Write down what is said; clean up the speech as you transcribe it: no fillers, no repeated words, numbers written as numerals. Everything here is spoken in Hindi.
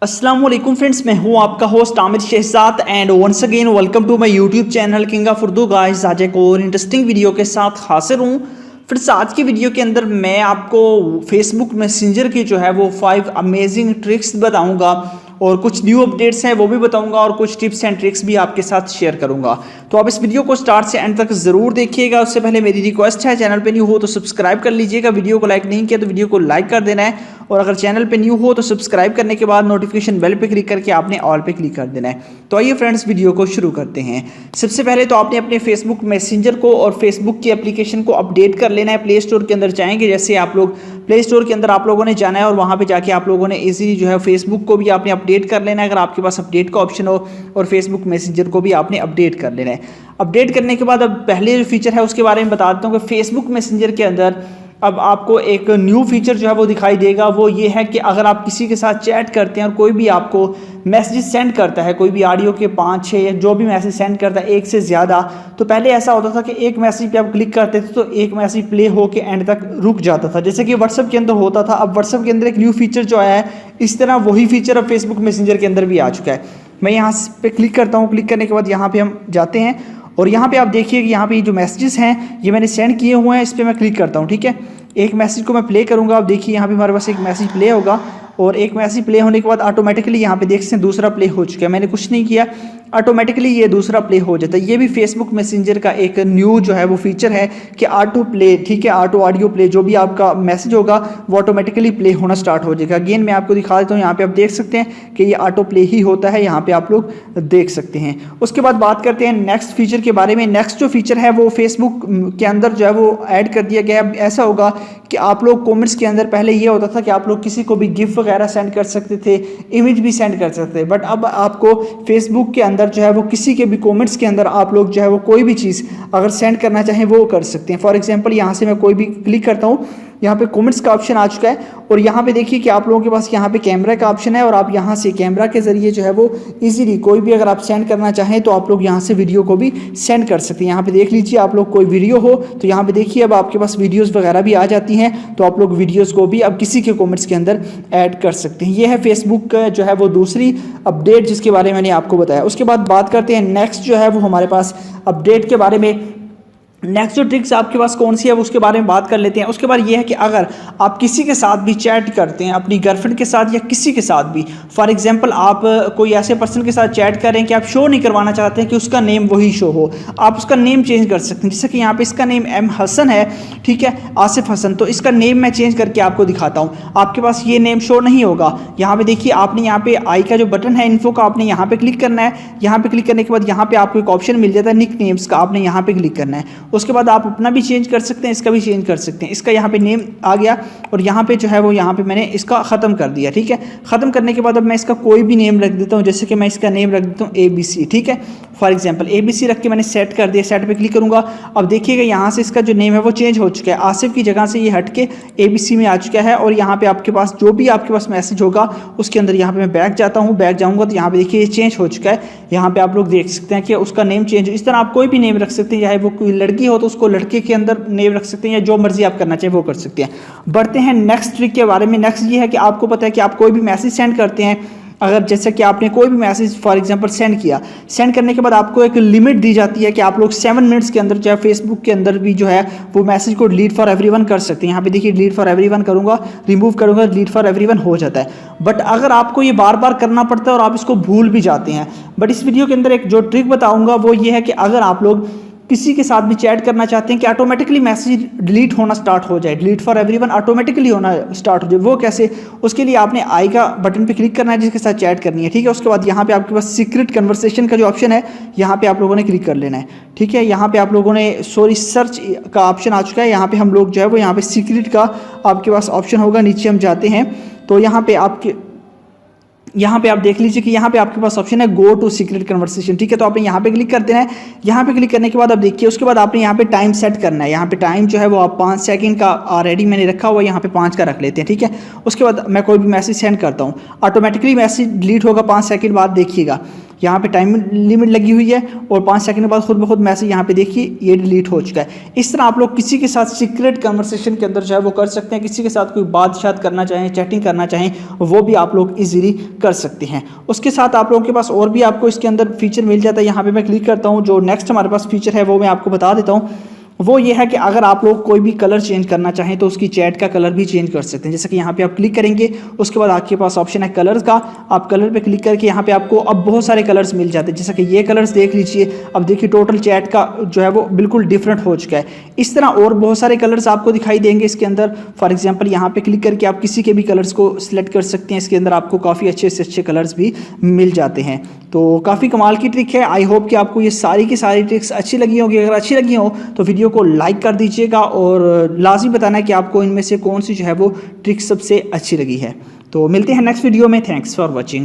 अस्सलाम वालेकुम फ्रेंड्स, मैं हूं आपका host Aamir Shahzad and once again welcome to my YouTube channel king of Urdu. Guys, आज एक और इंटरेस्टिंग वीडियो के साथ हाजिर हूं। फ्रेंड्स, आज की वीडियो के अंदर मैं आपको फेसबुक मैसेंजर की जो है वो 5 अमेजिंग ट्रिक्स बताऊंगा और कुछ न्यू अपडेट्स हैं वो भी बताऊंगा और कुछ टिप्स एंड ट्रिक्स भी आपके साथ शेयर करूंगा। तो आप इस वीडियो को स्टार्ट से एंड तक ज़रूर देखिएगा। उससे पहले मेरी रिक्वेस्ट है, चैनल पे न्यू हो तो सब्सक्राइब कर लीजिएगा। वीडियो को लाइक नहीं किया तो वीडियो को लाइक कर देना है, और अगर चैनल पे न्यू हो तो सब्सक्राइब करने के बाद नोटिफिकेशन बेल पे क्लिक करके आपने ऑल पे क्लिक कर देना है। तो आइए फ्रेंड्स, वीडियो को शुरू करते हैं। सबसे पहले तो आपने अपने फेसबुक मैसेंजर को और फेसबुक की एप्लीकेशन को अपडेट कर लेना है। प्ले स्टोर के अंदर जाएंगे, जैसे आप लोग प्ले स्टोर के अंदर आप लोगों ने जाना है और वहाँ पे जाके आप लोगों ने इजीली जो है फेसबुक को भी आपने अपडेट कर लेना है, अगर आपके पास अपडेट का ऑप्शन हो, और फेसबुक मैसेंजर को भी आपने अपडेट कर लेना है। अपडेट करने के बाद अब पहले जो फीचर है उसके बारे में बता देता हूँ कि फेसबुक मैसेंजर के अंदर अब आपको एक न्यू फीचर जो है वो दिखाई देगा। वो ये है कि अगर आप किसी के साथ चैट करते हैं और कोई भी आपको मैसेज सेंड करता है, कोई भी ऑडियो के 5-6 या जो भी मैसेज सेंड करता है, एक से ज़्यादा, तो पहले ऐसा होता था कि एक मैसेज पे आप क्लिक करते थे तो एक मैसेज प्ले होकर एंड तक रुक जाता था, जैसे कि व्हाट्सएप के अंदर होता था। अब व्हाट्सएप के अंदर एक न्यू फीचर जो आया है, इस तरह वही फीचर अब फेसबुक मैसेंजर के अंदर भी आ चुका है। मैं यहाँ पे क्लिक करता हूँ। क्लिक करने के बाद यहाँ पे हम जाते हैं और यहाँ पे आप देखिए कि यहाँ पे जो मैसेजेस हैं ये मैंने सेंड किए हुए हैं, इस पर मैं क्लिक करता हूँ। ठीक है, एक मैसेज को मैं प्ले करूँगा। आप देखिए यहाँ पे हमारे पास एक मैसेज प्ले होगा, और एक मैसेज प्ले होने के बाद ऑटोमेटिकली यहाँ पे देख सकते हैं दूसरा प्ले हो चुका है। मैंने कुछ नहीं किया, ऑटोमेटिकली ये दूसरा प्ले हो जाता है। ये भी फेसबुक मैसेंजर का एक न्यू जो है वो फीचर है कि ऑटो प्ले, ठीक है, ऑटो ऑडियो प्ले, जो भी आपका मैसेज होगा वो ऑटोमेटिकली प्ले होना स्टार्ट हो जाएगा। अगेन मैं आपको दिखा देता हूँ, यहाँ पे आप देख सकते हैं कि ये ऑटो प्ले ही होता है, यहाँ पे आप लोग देख सकते हैं। उसके बाद बात करते हैं नेक्स्ट फीचर के बारे में। नेक्स्ट जो फीचर है वो फेसबुक के अंदर जो है वो ऐड कर दिया गया है। ऐसा होगा कि आप लोग कमेंट्स के अंदर पहले ये होता था कि आप लोग किसी को भी गिफ्ट वगैरह सेंड कर सकते थे, इमेज भी सेंड कर सकते थे, बट अब आपको फेसबुक के अंदर जो है वो किसी के भी कमेंट्स के अंदर आप लोग जो है वो कोई भी चीज़ अगर सेंड करना चाहें वो कर सकते हैं। फॉर एग्जांपल यहाँ से मैं कोई भी क्लिक करता हूँ, यहाँ पे कमेंट्स का ऑप्शन आ चुका है, और यहाँ पे देखिए कि आप लोगों के पास यहाँ पे कैमरा का ऑप्शन है, और आप यहाँ से कैमरा के ज़रिए जो है वो इजीली कोई भी अगर आप सेंड करना चाहें तो आप लोग यहाँ से वीडियो को भी सेंड कर सकते हैं। यहाँ पे देख लीजिए, आप लोग कोई वीडियो हो तो यहाँ पे देखिए अब आपके पास वीडियोज़ वगैरह भी आ जाती हैं, तो आप लोग वीडियोज़ को भी अब किसी के कमेंट्स के अंदर ऐड कर सकते हैं। ये है फेसबुक का जो है वो दूसरी अपडेट जिसके बारे में मैंने आपको बताया। उसके बाद बात करते हैं नेक्स्ट जो है वो हमारे पास अपडेट के बारे में। नेक्स्ट जो ट्रिक्स आपके पास कौन सी है उसके बारे में बात कर लेते हैं। उसके बाद ये है कि अगर आप किसी के साथ भी चैट करते हैं, अपनी गर्लफ्रेंड के साथ या किसी के साथ भी, फॉर एग्जांपल आप कोई ऐसे पर्सन के साथ चैट कर रहे हैं कि आप शो नहीं करवाना चाहते हैं कि उसका नेम वही शो हो, आप उसका नेम चेंज कर सकते हैं। जैसे कि यहाँ पे इसका नेम एम हसन है, ठीक है, आसिफ हसन, तो इसका नेम मैं चेंज करके आपको दिखाता हूँ। आपके पास ये नेम शो नहीं होगा। यहाँ पे देखिए, आपने यहाँ पे आई का जो बटन है इन्फो का, आपने यहाँ पे क्लिक करना है। यहाँ पे क्लिक करने के बाद यहाँ पे आपको एक ऑप्शन मिल जाता है निक नेम्स का, आपने यहाँ पे क्लिक करना है। उसके बाद आप अपना भी चेंज कर सकते हैं, इसका भी चेंज कर सकते हैं। इसका यहाँ पे नेम आ गया, और यहाँ पे जो है वो यहाँ पे मैंने इसका ख़त्म कर दिया। ठीक है, ख़त्म करने के बाद अब मैं इसका कोई भी नेम रख देता हूँ, जैसे कि मैं इसका नेम रख देता हूँ ABC। ठीक है, फॉर एग्जांपल ABC रख के मैंने सेट कर दिया। सेट पे क्लिक करूँगा, अब देखिएगा यहाँ से इसका जो नेम है वो चेंज हो चुका है। आसिफ की जगह से ये हट के ABC में आ चुका है, और यहाँ पे आपके पास जो भी आपके पास मैसेज होगा उसके अंदर यहाँ पे मैं बैक जाता हूँ। बैक जाऊँगा तो यहाँ पे देखिए ये चेंज हो चुका है। यहाँ पे आप लोग देख सकते हैं कि उसका नेम चेंज। इस तरह आप कोई भी नेम रख सकते हैं, चाहे वो कोई लड़की हो तो उसको लड़के के अंदर नेम रख सकते हैं, या जो मर्जी आप करना चाहिए वो कर सकते हैं। बढ़ते हैं नेक्स्ट ट्रिक के बारे में। नेक्स्ट ये है कि आपको पता है कि आप कोई भी मैसेज सेंड करते हैं, अगर जैसे कि आपने कोई भी मैसेज फॉर एग्जांपल सेंड किया, सेंड करने के बाद आपको एक लिमिट दी जाती है कि आप लोग 7 मिनट्स के अंदर चाहे फेसबुक के अंदर भी जो है वो मैसेज को डिलीट फॉर एवरीवन कर सकते हैं। यहाँ पे देखिए डिलीट फॉर एवरीवन करूँगा, रिमूव करूँगा, डिलीट फॉर एवरीवन हो जाता है। बट अगर आपको ये बार बार करना पड़ता है और आप इसको भूल भी जाते हैं, बट इस वीडियो के अंदर एक जो ट्रिक बताऊँगा वो ये है कि अगर आप लोग किसी के साथ भी चैट करना चाहते हैं कि ऑटोमेटिकली मैसेज डिलीट होना स्टार्ट हो जाए, डिलीट फॉर एवरीवन ऑटोमेटिकली होना स्टार्ट हो जाए, वो कैसे? उसके लिए आपने आई का बटन पे क्लिक करना है जिसके साथ चैट करनी है। ठीक है, उसके बाद यहाँ पे आपके पास सीक्रेट कन्वर्सेशन का जो ऑप्शन है यहाँ पे आप लोगों ने क्लिक कर लेना है। ठीक है, यहाँ पे आप लोगों ने सर्च का ऑप्शन आ चुका है। यहाँ पे हम लोग जो है वो यहाँ पे सीक्रेट का आपके पास ऑप्शन होगा। नीचे हम जाते हैं तो यहाँ पे आप देख लीजिए कि यहाँ पे आपके पास ऑप्शन है गो टू सीक्रेट कन्वर्सेशन। ठीक है, तो आपने यहाँ पे क्लिक कर देना है। यहाँ पे क्लिक करने के बाद आप देखिए, उसके बाद आपने यहाँ पे टाइम सेट करना है। यहाँ पे टाइम जो है वो आप 5 सेकंड का ऑलरेडी मैंने रखा हुआ है, यहाँ पे 5 का रख लेते हैं। ठीक है, उसके बाद मैं कोई भी मैसेज सेंड करता हूँ, ऑटोमेटिकली मैसेज डिलीट होगा 5 सेकंड बाद। देखिएगा यहाँ पे टाइम लिमिट लगी हुई है और 5 सेकंड के बाद खुद ब खुद मैसेज यहाँ पे देखिए ये डिलीट हो चुका है। इस तरह आप लोग किसी के साथ सीक्रेट कन्वर्सेशन के अंदर जो है वो कर सकते हैं, किसी के साथ कोई बात शायद करना चाहें, चैटिंग करना चाहें, वो भी आप लोग इजीली कर सकते हैं। उसके साथ आप लोगों के पास और भी आपको इसके अंदर फीचर मिल जाता है। यहाँ पे मैं क्लिक करता हूँ, जो नेक्स्ट हमारे पास फीचर है वो मैं आपको बता देता हूँ। वो ये है कि अगर आप लोग कोई भी कलर चेंज करना चाहें तो उसकी चैट का कलर भी चेंज कर सकते हैं। जैसे कि यहाँ पे आप क्लिक करेंगे, उसके बाद आपके पास ऑप्शन है कलर्स का, आप कलर पे क्लिक करके यहाँ पे आपको अब बहुत सारे कलर्स मिल जाते हैं। जैसे कि ये कलर्स देख लीजिए, अब देखिए टोटल चैट का जो है वो बिल्कुल डिफरेंट हो चुका है। इस तरह और बहुत सारे कलर्स आपको दिखाई देंगे इसके अंदर। फॉर एग्जाम्पल यहाँ पे क्लिक करके आप किसी के भी कलर्स को सिलेक्ट कर सकते हैं। इसके अंदर आपको काफ़ी अच्छे से अच्छे कलर्स भी मिल जाते हैं। तो काफ़ी कमाल की ट्रिक है। आई होप कि आपको ये सारी की सारी ट्रिक्स अच्छी लगी होगी। अगर अच्छी लगी हो तो वीडियो को लाइक कर दीजिएगा और लाजमी बताना है कि आपको इनमें से कौन सी जो है वो ट्रिक सबसे अच्छी लगी है। तो मिलते हैं नेक्स्ट वीडियो में। Thanks for watching.